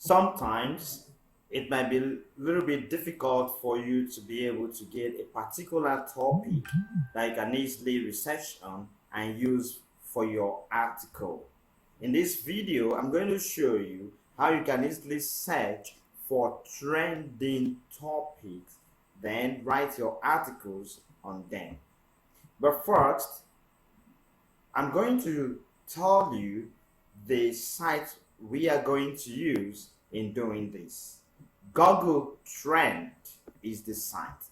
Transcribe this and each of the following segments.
Sometimes it might be a little bit difficult for you to be able to get a particular topic that you can easily research on and use for your article. In this video, I'm going to show you how you can easily search for trending topics, then write your articles on them. But first, I'm going to tell you the site we are going to use in doing this. Google Trend is the site.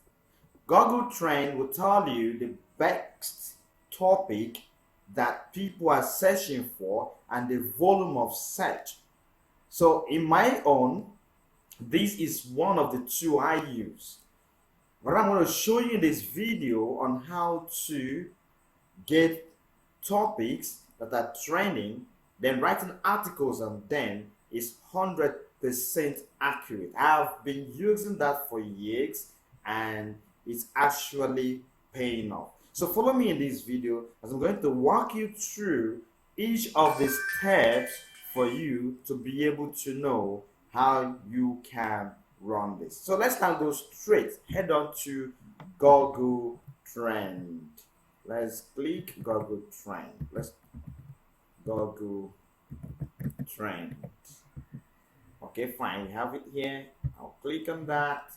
Google Trend will tell you the best topic that people are searching for and the volume of search. So in my own, this is one of the two I use. But I'm going to show you in this video on how to get topics that are trending, then writing articles on them is 100% accurate. I've been using that for years and it's actually paying off. So follow me in this video as I'm going to walk you through each of the steps for you to be able to know how you can run this. So let's now go straight, head on to Google Trend. Let's click Google Trend. Let's Google Trend. Okay, fine. We have it here. I'll click on that.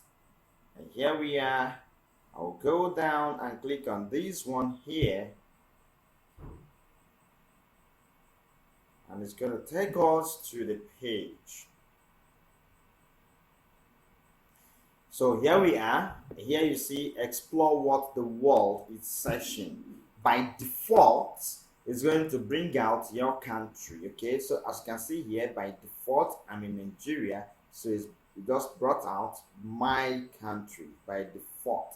And here we are. I'll go down and click on this one here. And it's going to take us to the page. So here we are. Here you see explore what the world is searching. By default, it's going to bring out your country. Okay, so as you can see here, by default, I'm in Nigeria. So it just brought out my country by default.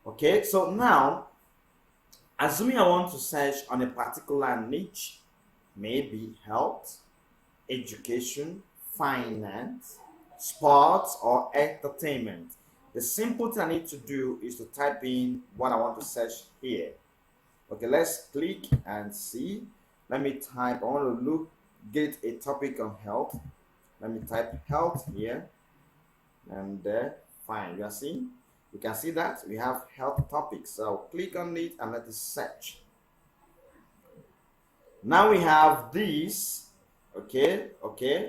Okay, so now, assuming I want to search on a particular niche, maybe health, education, finance, sports, or entertainment. The simple thing I need to do is to type in what I want to search here. Okay, let's click and see. Let me type, I want to get a topic on health. Let me type health here. And fine, you are seeing? You can see that we have health topics. So I'll click on it and let it search. Now we have this. Okay,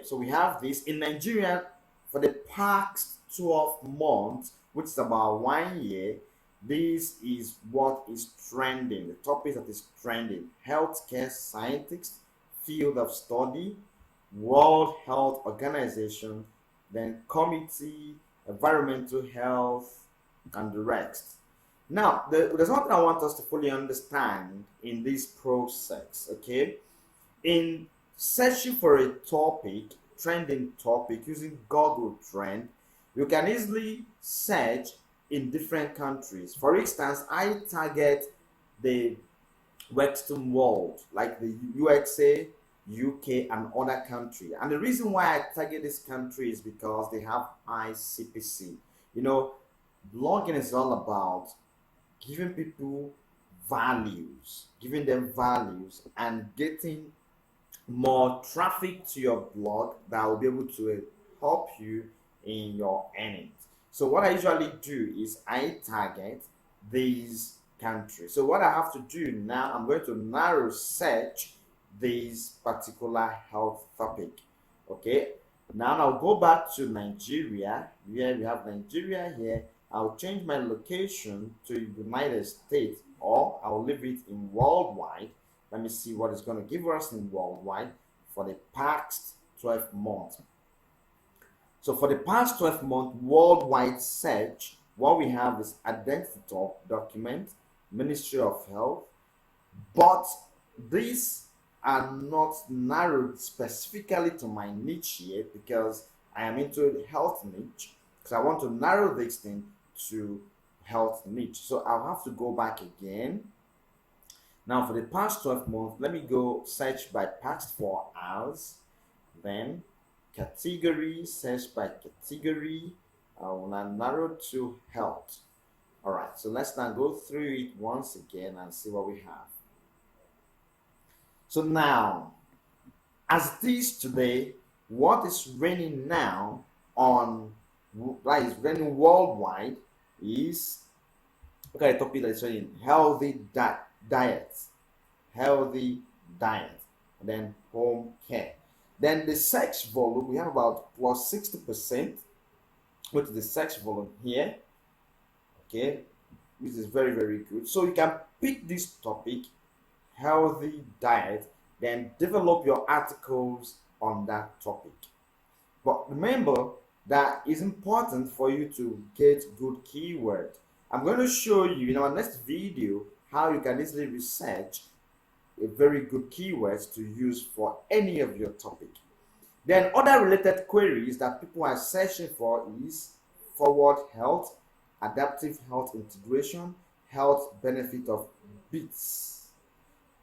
so we have this in Nigeria. For the past 12 months, which is about 1 year, this is what is trending. The topic that is trending: healthcare scientists, field of study, World Health Organization, then committee, environmental health, and the rest. Now, there's something I want us to fully understand in this process. Okay, in searching for a topic, trending topic using Google Trend, you can easily search in different countries. For instance, I target the Western world, like the USA, UK, and other countries. And the reason why I target this country is because they have high CPC. You know, blogging is all about giving people giving them values, and getting more traffic to your blog that will be able to help you in your earnings. So what I usually do is I target these countries. So what I have to do now, I'm going to narrow search this particular health topic. Okay, now I'll go back to Nigeria. Here we have Nigeria here. I'll change my location to United States, or I'll leave it in worldwide. Let me see what it's going to give us in worldwide for the past 12 months. So for the past 12 months, worldwide search, what we have is identity document, Ministry of Health, but these are not narrowed specifically to my niche yet because I am into health niche. So I want to narrow this thing to health niche. So I'll have to go back again. Now for the past 12 months, let me go search by past 4 hours, then category, search by category. I will now narrow to health. All right, so let's now go through it once again and see what we have. So now, as it is today, what is reigning now on, that is reigning worldwide, is, look at the topic that is reigning: healthy diet, healthy diet, and then home care. Then the search volume, we have about plus 60%, which is the search volume here. Okay, this is very, very good. So you can pick this topic, healthy diet, then develop your articles on that topic. But remember that it's important for you to get good keyword. I'm going to show you in our next video how you can easily research a very good keywords to use for any of your topic. Then other related queries that people are searching for is forward health, adaptive health integration, health benefit of beets.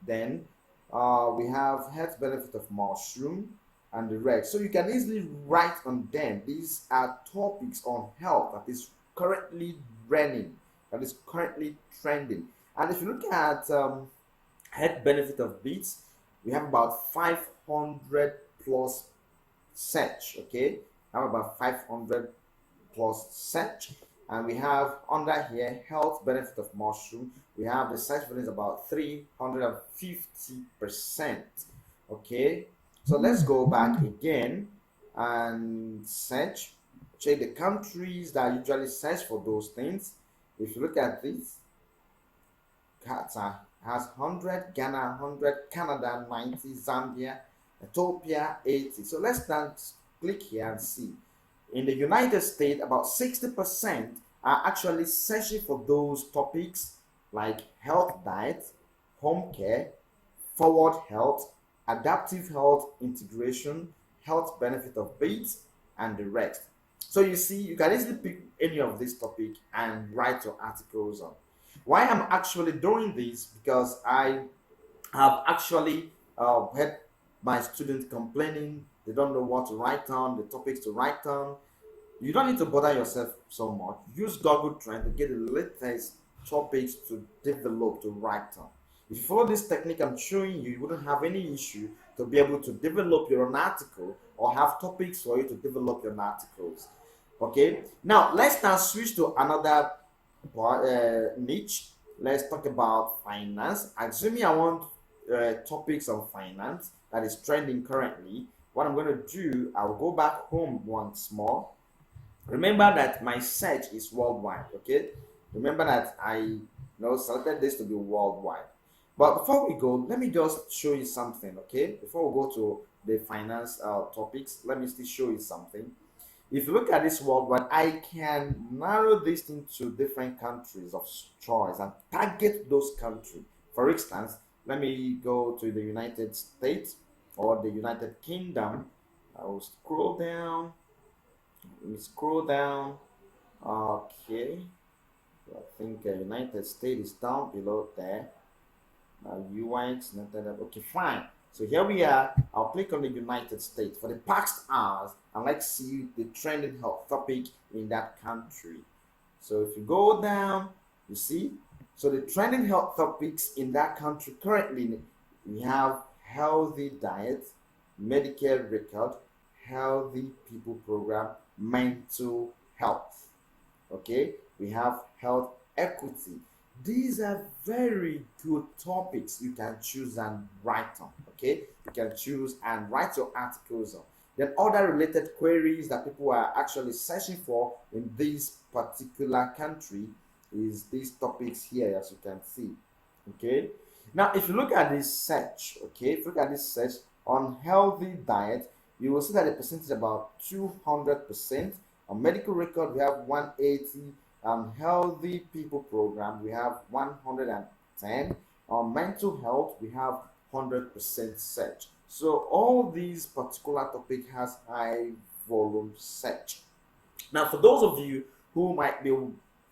Then we have health benefit of mushroom and the rest. So you can easily write on them. These are topics on health that is currently running, that is currently trending. And if you look at health benefit of beets, we have about 500 plus search. Okay, I have about 500 plus search, and we have under here health benefit of mushroom. We have the search volume is about 350%. Okay, so let's go back again and search, check the countries that usually search for those things. If you look at this, Qatar has 100, Ghana 100, Canada 90, Zambia, Ethiopia 80. So let's now click here and see. In the United States, about 60% are actually searching for those topics like health diet, home care, forward health, adaptive health integration, health benefit of beets, and the rest. So you see, you can easily pick any of this topic and write your articles on. Why I'm actually doing this, because I have actually heard my students complaining they don't know what to write on, the topics to write on. You don't need to bother yourself so much. Use Google Trend to get the latest topics to develop, to write on. If you follow this technique I'm showing you, you wouldn't have any issue to be able to develop your own article or have topics for you to develop your articles. Okay, now let's now switch to another niche. Let's talk about finance. Assuming I want topics on finance that is trending currently, what I'm going to do, I'll go back home once more. Remember that my search is worldwide. Okay, remember that I selected this to be worldwide. But before we go, let me just show you something. Okay, before we go to the finance topics, let me still show you something. If you look at this worldwide, I can narrow this into different countries of choice and target those countries. For instance, let me go to the United States or the United Kingdom. I will scroll down. Let me scroll down. Okay, I think United States is down below there. UX, not that. Okay, fine. So here we are. I'll click on the United States. For the past hours, I'd like to see the trending health topic in that country. So if you go down, you see. So the trending health topics in that country currently, we have healthy diet, Medicare record, healthy people program, mental health. Okay, we have health equity. These are very good topics you can choose and write on. Okay, you can choose and write your articles on. Then other related queries that people are actually searching for in this particular country is these topics here, as you can see. Okay, now if you look at this search, okay, if you look at this search on healthy diet, you will see that the percentage is about 200%. On medical record, we have 180. Healthy people program, we have 110. On mental health, we have 100% search. So all these particular topic has high volume search. Now, for those of you who might be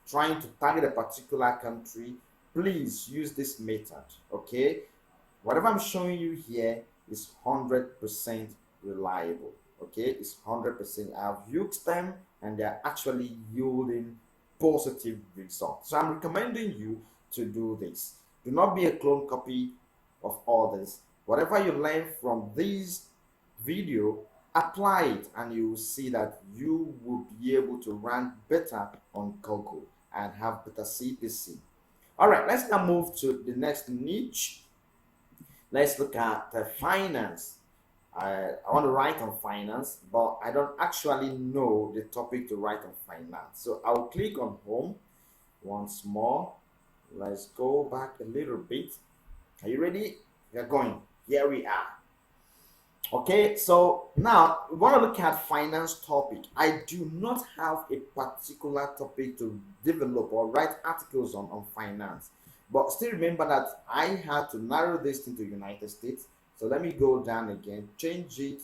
trying to target a particular country, please use this method. Okay, whatever I'm showing you here is 100% reliable. Okay, it's 100%. I've used them and they're actually yielding positive results. So I'm recommending you to do this. Do not be a clone copy of others. Whatever you learn from this video, Apply it and you will see that you will be able to rank better on Google and have better CPC. All right, let's now move to the next niche. Let's look at the finance. I want to write on finance, but I don't actually know the topic to write on finance. So I'll click on home once more. Let's go back a little bit. Are you ready? We're going. Here we are. Okay, so now we want to look at finance topic. I do not have a particular topic to develop or write articles on finance, but still remember that I had to narrow this into United States. So let me go down again, change it.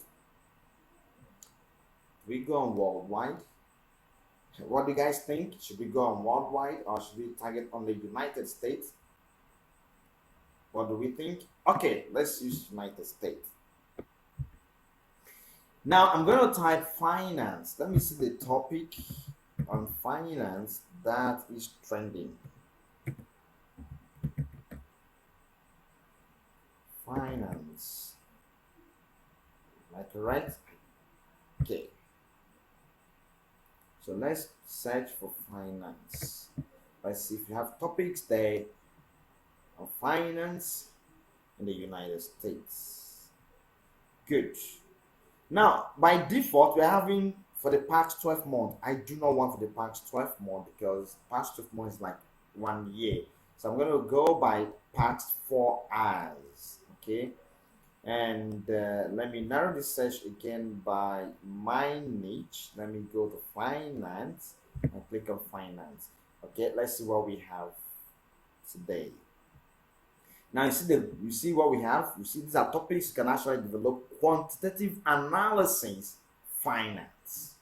We go on worldwide. What do you guys think? Should we go on worldwide or should we target on the United States? What do we think? Okay, let's use United States. Now I'm going to type finance. Let me see the topic on finance that is trending. Finance. Am I correct? Okay. So let's search for finance. Let's see if you have topics there on finance in the United States. Good. Now, by default, we're having for the past 12 months. I do not want for the past 12 months because past 12 months is like 1 year. So I'm going to go by past 4 hours. Okay. And let me narrow the search again by my niche. Let me go to finance and click on finance. Okay, let's see what we have today. Now you see what we have. You see these are topics you can actually develop quantitative analysis finance.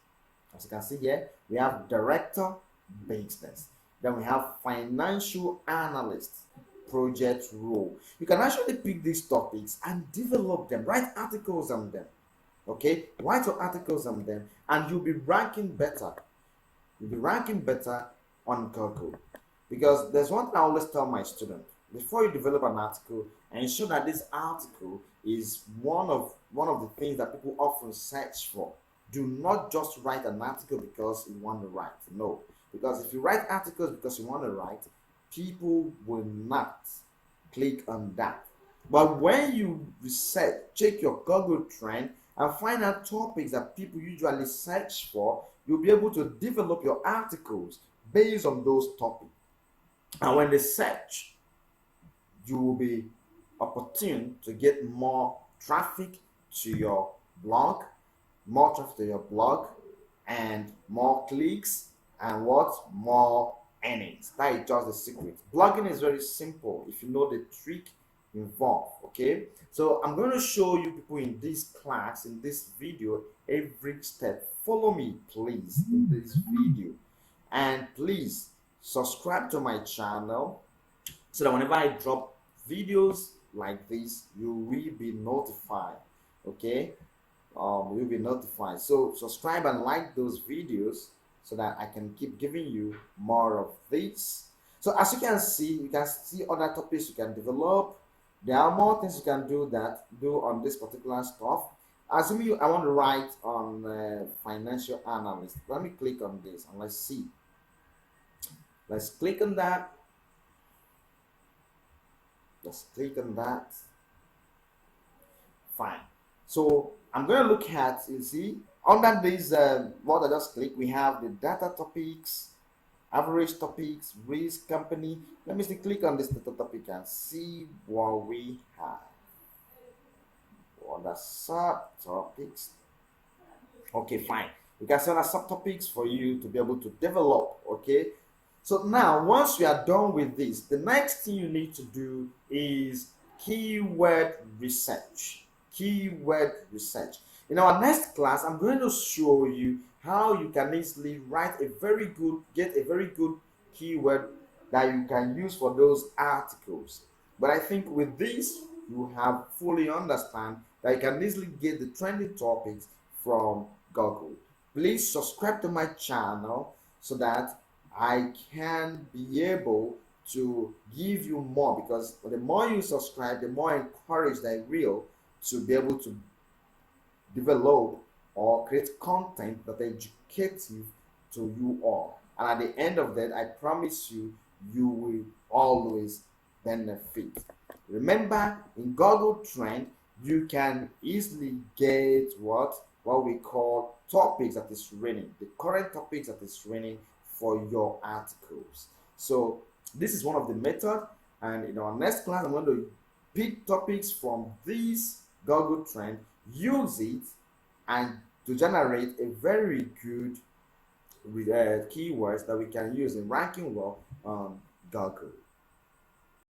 As you can see here, we have director business. Then we have financial analyst project role. You can actually pick these topics and develop them, write articles on them. Okay, write your articles on them, and you'll be ranking better. You'll be ranking better on Google. Because there's one thing I always tell my students: before you develop an article, ensure that this article is one of the things that people often search for. Do not just write an article because you want to write. No, because if you write articles because you want to write, people will not click on that. But when you research, check your Google trend and find out topics that people usually search for, you'll be able to develop your articles based on those topics. And when they search, you will be opportune to get more traffic to your blog, and more clicks, and what more earnings. That is just the secret. Blogging is very simple if you know the trick involved. Okay, so I'm going to show you people in this class, in this video, every step. Follow me please in this video, and please subscribe to my channel so that whenever I drop videos like this, you will be notified. Okay, you'll be notified. So subscribe and like those videos so that I can keep giving you more of this. So as you can see other topics you can develop. There are more things you can do on this particular stuff. Assuming I want to write on financial analyst. Let me click on this and let's see. Let's click on that. Let's click on that. Fine. So I'm going to look at, you see, under this, what I just clicked, we have the data topics, average topics, risk, company. Let me see, click on this data topic and see what we have. What are subtopics? Okay, fine. You can set subtopics for you to be able to develop. Okay. So now, once you are done with this, the next thing you need to do is keyword research. Keyword research. In our next class, I'm going to show you how you can easily get a very good keyword that you can use for those articles. But I think with this, you have fully understand that you can easily get the trending topics from Google. Please subscribe to my channel so that I can be able to give you more, because the more you subscribe, the more encouraged I will to be able to develop or create content that are educative to you all. And at the end of that, I promise you, you will always benefit. Remember, in Google Trend, you can easily get what we call topics that is raining, the current topics that is raining for your articles. So this is one of the method, and in our next class, I'm going to pick topics from this Google Trend, use it, and to generate a very good with keywords that we can use in ranking well on Google.